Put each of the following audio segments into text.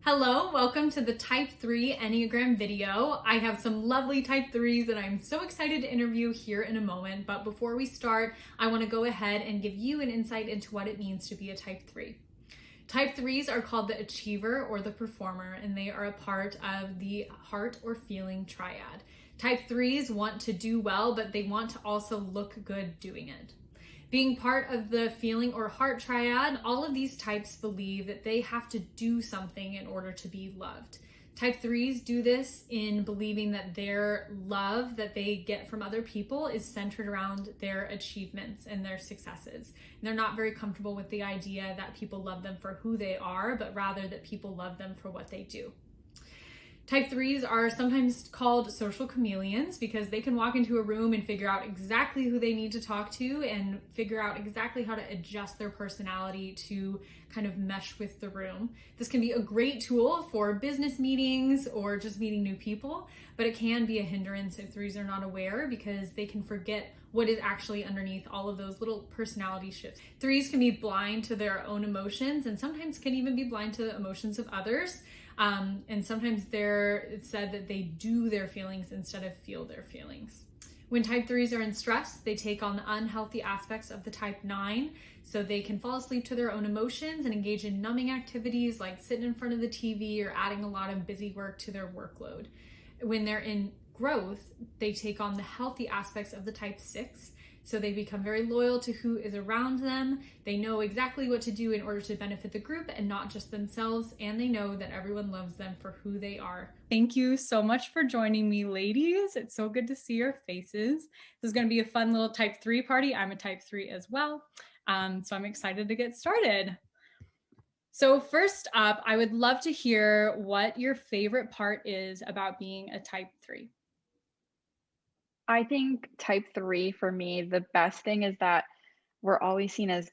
Hello, welcome to the Type 3 Enneagram video. I have some lovely Type 3s that I'm so excited to interview here in a moment, but before we start, I want to go ahead and give you an insight into what it means to be a Type 3. Type 3s are called the achiever or the performer, and they are a part of the heart or feeling triad. Type 3s want to do well, but they want to also look good doing it. Being part of the feeling or heart triad, all of these types believe that they have to do something in order to be loved. Type 3s do this in believing that their love that they get from other people is centered around their achievements and their successes. And they're not very comfortable with the idea that people love them for who they are, but rather that people love them for what they do. Type 3s are sometimes called social chameleons because they can walk into a room and figure out exactly who they need to talk to and figure out exactly how to adjust their personality to kind of mesh with the room. This can be a great tool for business meetings or just meeting new people, but it can be a hindrance if 3s are not aware because they can forget what is actually underneath all of those little personality shifts. 3s can be blind to their own emotions and sometimes can even be blind to the emotions of others. And sometimes it's said that they do their feelings instead of feel their feelings. When Type 3s are in stress, they take on the unhealthy aspects of the Type 9, so they can fall asleep to their own emotions and engage in numbing activities like sitting in front of the TV or adding a lot of busy work to their workload. When they're in growth, they take on the healthy aspects of the Type 6, so they become very loyal to who is around them. They know exactly what to do in order to benefit the group and not just themselves. And they know that everyone loves them for who they are. Thank you so much for joining me, ladies. It's so good to see your faces. This is going to be a fun little Type 3 party. I'm a Type 3 as well. So I'm excited to get started. So first up, I would love to hear what your favorite part is about being a Type 3. I think Type 3 for me, the best thing is that we're always seen as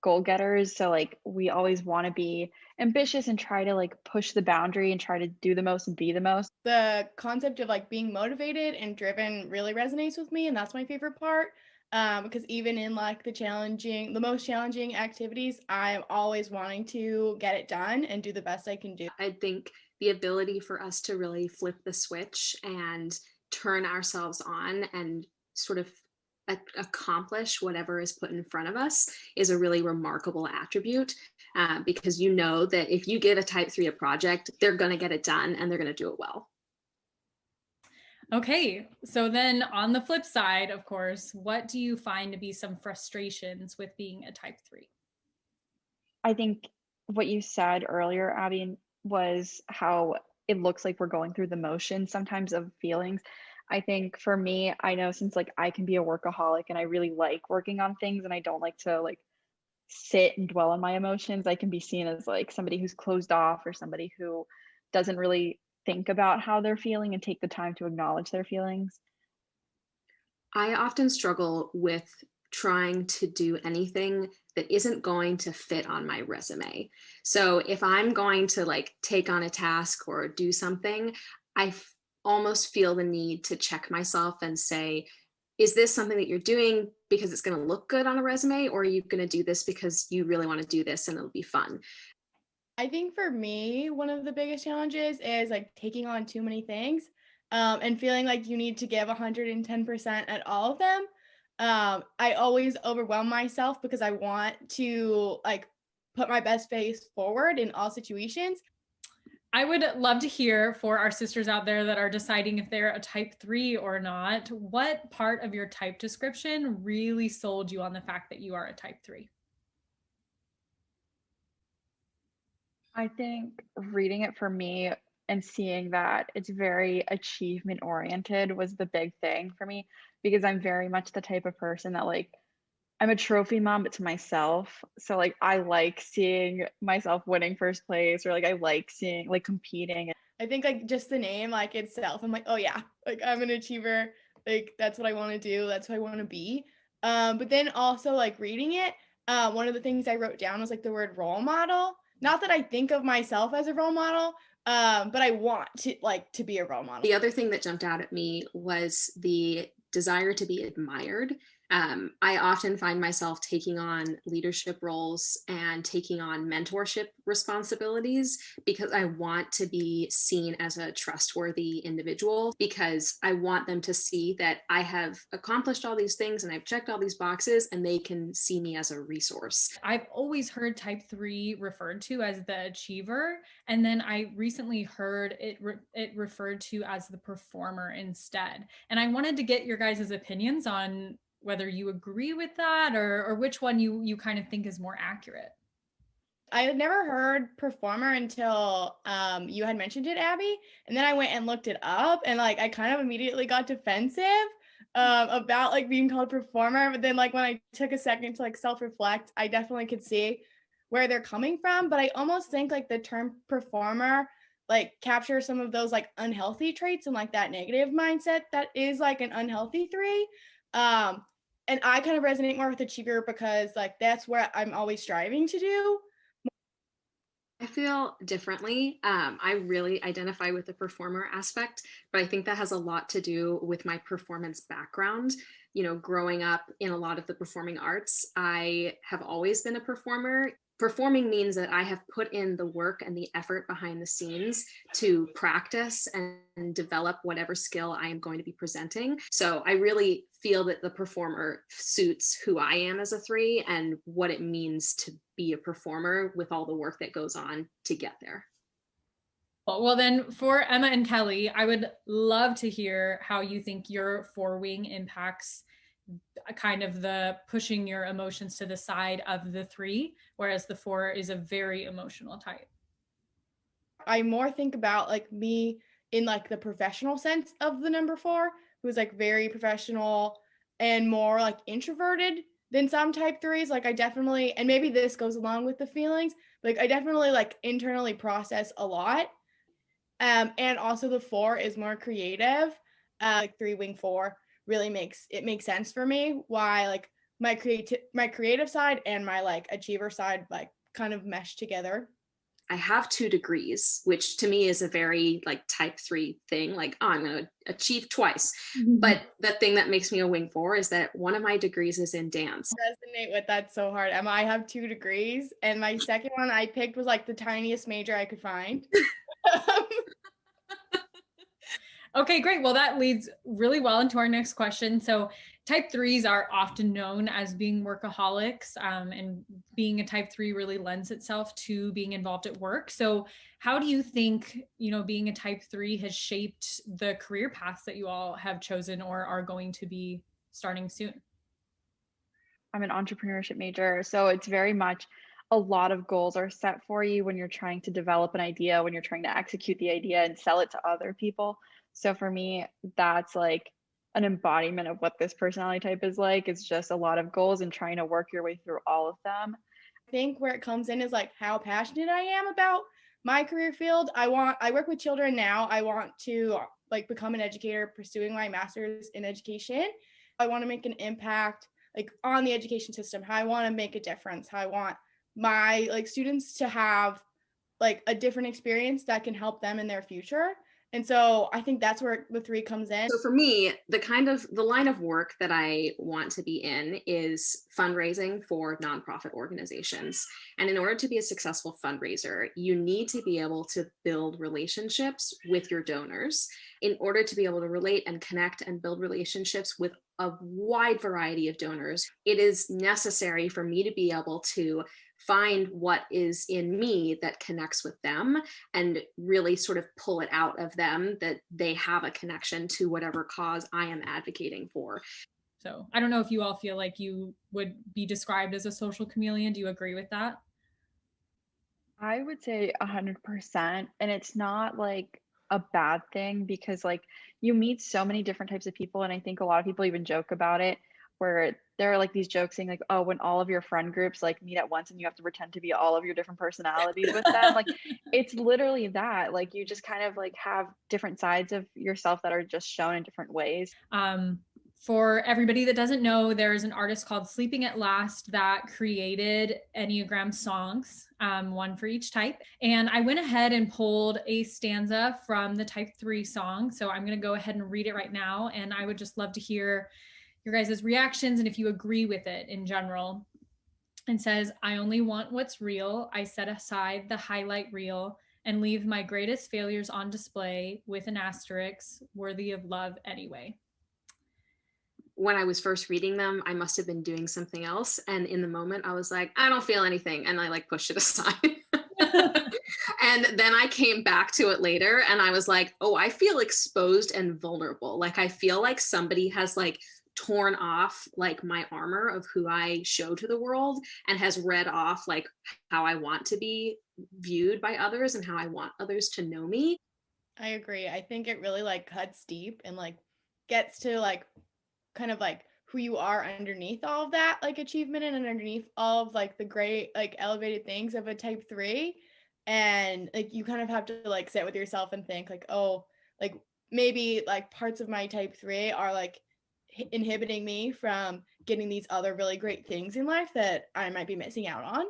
goal getters. So we always want to be ambitious and try to push the boundary and try to do the most and be the most. The concept of being motivated and driven really resonates with me, and that's my favorite part. Because even in the most challenging activities, I'm always wanting to get it done and do the best I can do. I think the ability for us to really flip the switch and turn ourselves on and sort of accomplish whatever is put in front of us is a really remarkable attribute, because you know that if you give a Type 3 a project, they're going to get it done and they're going to do it well. Okay, so then on the flip side, of course, what do you find to be some frustrations with being a Type 3? I think what you said earlier, Abby, was how it looks like we're going through the motions sometimes of feelings. I think for me, I know since I can be a workaholic and I really like working on things and I don't like to sit and dwell on my emotions, I can be seen as somebody who's closed off or somebody who doesn't really think about how they're feeling and take the time to acknowledge their feelings. I often struggle with trying to do anything that isn't going to fit on my resume. So if I'm going to take on a task or do something, I almost feel the need to check myself and say, is this something that you're doing because it's going to look good on a resume, or are you going to do this because you really want to do this and it'll be fun? I think for me, one of the biggest challenges is taking on too many things, and feeling like you need to give 110% at all of them. I always overwhelm myself because I want to put my best face forward in all situations. I would love to hear for our sisters out there that are deciding if they're a Type 3 or not, what part of your type description really sold you on the fact that you are a Type 3? I think reading it for me and seeing that it's very achievement oriented was the big thing for me, because I'm very much the type of person that I'm a trophy mom, but to myself. So I like seeing myself winning first place, or I like seeing competing. I think just the name itself, I'm oh yeah, I'm an achiever. That's what I want to do. That's who I want to be. But then also reading it, one of the things I wrote down was the word role model. Not that I think of myself as a role model, but I want to be a role model. The other thing that jumped out at me was the desire to be admired. I often find myself taking on leadership roles and taking on mentorship responsibilities because I want to be seen as a trustworthy individual, because I want them to see that I have accomplished all these things and I've checked all these boxes and they can see me as a resource. I've always heard type 3 referred to as the achiever. And then I recently heard it referred to as the performer instead. And I wanted to get your guys' opinions on whether you agree with that or which one you kind of think is more accurate. I had never heard performer until you had mentioned it, Abby. And then I went and looked it up, and like I kind of immediately got defensive about like being called performer. But then like when I took a second to like self-reflect, I definitely could see where they're coming from. But I almost think like the term performer like captures some of those like unhealthy traits and like that negative mindset that is like an unhealthy 3. And I kind of resonate more with achiever because like that's where I'm always striving to do. I feel differently. I really identify with the performer aspect, but I think that has a lot to do with my performance background. You know, growing up in a lot of the performing arts, I have always been a performer. Performing means that I have put in the work and the effort behind the scenes to practice and develop whatever skill I am going to be presenting. So I really feel that the performer suits who I am as a 3 and what it means to be a performer with all the work that goes on to get there. Well, then for Emma and Kelly, I would love to hear how you think your 4-wing impacts kind of the pushing your emotions to the side of the 3, whereas the 4 is a very emotional type. I more think about like me in like the professional sense of the number 4, who's like very professional and more like introverted than some type 3s. Like I definitely, and maybe this goes along with the feelings, like I definitely like internally process a lot. And also the 4 is more creative. Like 3-wing 4 really makes sense for me why like my creative side and my like achiever side like kind of mesh together. I have 2 degrees, which to me is a very like type 3 thing. Like, oh, I'm going to achieve twice. Mm-hmm. But the thing that makes me a wing 4 is that one of my degrees is in dance. I resonate with that so hard, Emma. I have 2 degrees, and my second one I picked was like the tiniest major I could find. Okay, great. Well, that leads really well into our next question. So type 3s are often known as being workaholics, and being a type 3 really lends itself to being involved at work. So how do you think, being a type 3 has shaped the career paths that you all have chosen or are going to be starting soon? I'm an entrepreneurship major, so it's very much a lot of goals are set for you when you're trying to develop an idea, when you're trying to execute the idea and sell it to other people. So for me, that's like an embodiment of what this personality type is like. It's just a lot of goals and trying to work your way through all of them. I think where it comes in is like how passionate I am about my career field. I work with children now. I want to like become an educator, pursuing my master's in education. I want to make an impact like on the education system. How I want to make a difference. How I want my like students to have like a different experience that can help them in their future. And so I think that's where the 3 comes in. So for me, the line of work that I want to be in is fundraising for nonprofit organizations. And in order to be a successful fundraiser, you need to be able to build relationships with your donors in order to be able to relate and connect and build relationships with a wide variety of donors. It is necessary for me to be able to find what is in me that connects with them and really sort of pull it out of them that they have a connection to whatever cause I am advocating for. So I don't know if you all feel like you would be described as a social chameleon. Do you agree with that? I would say 100%. And it's not like a bad thing because like you meet so many different types of people. And I think a lot of people even joke about it, where there are like these jokes saying like, oh, when all of your friend groups like meet at once and you have to pretend to be all of your different personalities with them. Like it's literally that, like you just kind of like have different sides of yourself that are just shown in different ways. For everybody that doesn't know, there's an artist called Sleeping at Last that created Enneagram songs, one for each type. And I went ahead and pulled a stanza from the type 3 song. So I'm going to go ahead and read it right now. And I would just love to hear your guys' reactions and if you agree with it in general. It says, I only want what's real. I set aside the highlight reel and leave my greatest failures on display with an asterisk, worthy of love anyway. When I was first reading them, I must have been doing something else. And in the moment, I was like, I don't feel anything. And I like pushed it aside. And then I came back to it later and I was like, oh, I feel exposed and vulnerable. Like, I feel like somebody has like torn off like my armor of who I show to the world and has read off like how I want to be viewed by others and how I want others to know me. I agree. I think it really like cuts deep and like gets to like kind of like who you are underneath all of that like achievement and underneath all of like the great like elevated things of a type 3. And like you kind of have to like sit with yourself and think like, oh, like maybe like parts of my type 3 are like inhibiting me from getting these other really great things in life that I might be missing out on.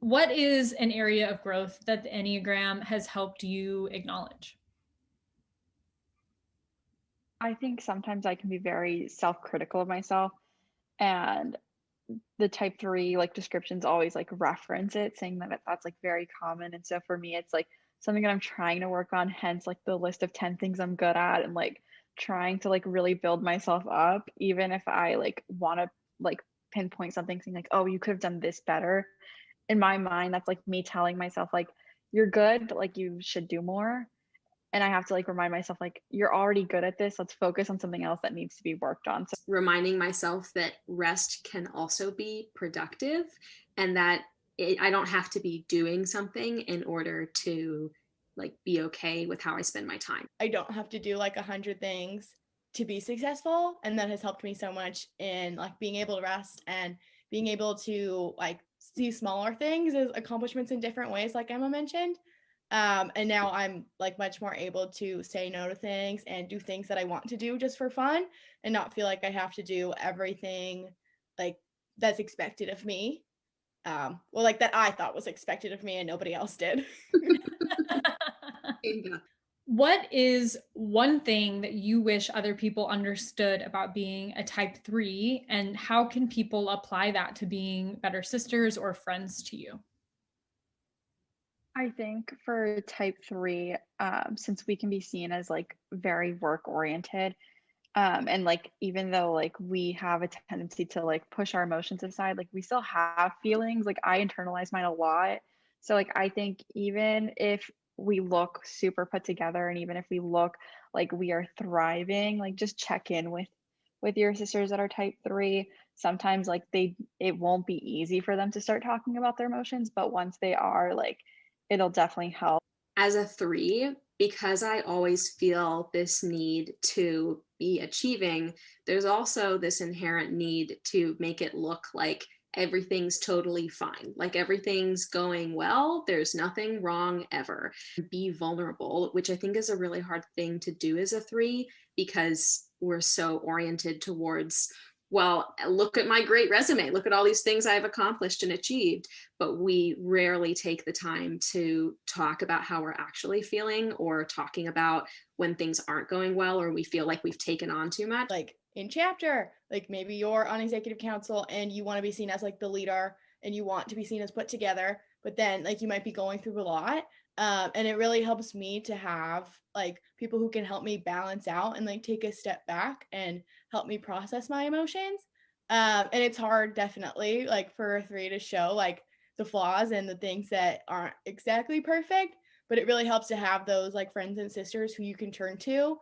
What is an area of growth that the Enneagram has helped you acknowledge? I think sometimes I can be very self-critical of myself, and the type 3 like descriptions always like reference it, saying that that's like very common. And so for me, it's like something that I'm trying to work on, hence like the list of 10 things I'm good at, and like trying to like really build myself up, even if I like want to like pinpoint something, saying like, oh, you could have done this better. In my mind, that's like me telling myself like, you're good, but like you should do more. And I have to like remind myself like, you're already good at this, let's focus on something else that needs to be worked on. So reminding myself that rest can also be productive, and that I don't have to be doing something in order to like be okay with how I spend my time. I don't have to do like 100 things to be successful, and that has helped me so much in like being able to rest and being able to like see smaller things as accomplishments in different ways, like Emma mentioned. And now I'm like much more able to say no to things and do things that I want to do just for fun, and not feel like I have to do everything like that's expected of me. Well, like that I thought was expected of me and nobody else did. Yeah. What is one thing that you wish other people understood about being a type 3, and how can people apply that to being better sisters or friends to you? I think for type 3, since we can be seen as like very work oriented, and like even though like we have a tendency to like push our emotions aside, like we still have feelings. Like I internalize mine a lot. So like I think even if we look super put together, and even if we look like we are thriving, like just check in with your sisters that are type 3. Sometimes like it won't be easy for them to start talking about their emotions, but once they are, like it'll definitely help. As a 3, because I always feel this need to be achieving, there's also this inherent need to make it look like everything's totally fine, like everything's going well, there's nothing wrong ever. Be vulnerable, which I think is a really hard thing to do as a 3, because we're so oriented towards, well, look at my great resume, look at all these things I've accomplished and achieved, but we rarely take the time to talk about how we're actually feeling, or talking about when things aren't going well, or we feel like we've taken on too much. Like in chapter, like maybe you're on executive council and you want to be seen as like the leader and you want to be seen as put together, but then like you might be going through a lot. And it really helps me to have like people who can help me balance out and like take a step back and help me process my emotions. And it's hard, definitely, like for a 3 to show like the flaws and the things that aren't exactly perfect, but it really helps to have those like friends and sisters who you can turn to,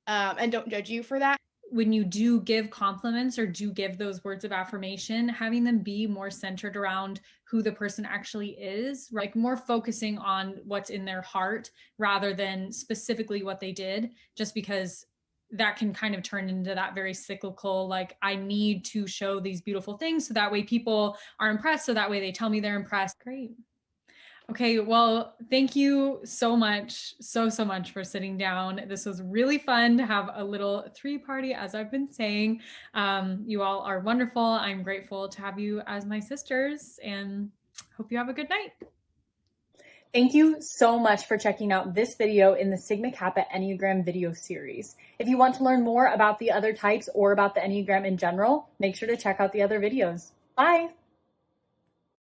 and don't judge you for that. When you do give compliments or do give those words of affirmation, having them be more centered around who the person actually is, like more focusing on what's in their heart rather than specifically what they did, just because that can kind of turn into that very cyclical, like I need to show these beautiful things so that way people are impressed, so that way they tell me they're impressed. Great. Okay, well, thank you so much, so much for sitting down. This was really fun to have a little 3 party, as I've been saying. You all are wonderful. I'm grateful to have you as my sisters, and hope you have a good night. Thank you so much for checking out this video in the Sigma Kappa Enneagram video series. If you want to learn more about the other types or about the Enneagram in general, make sure to check out the other videos. Bye!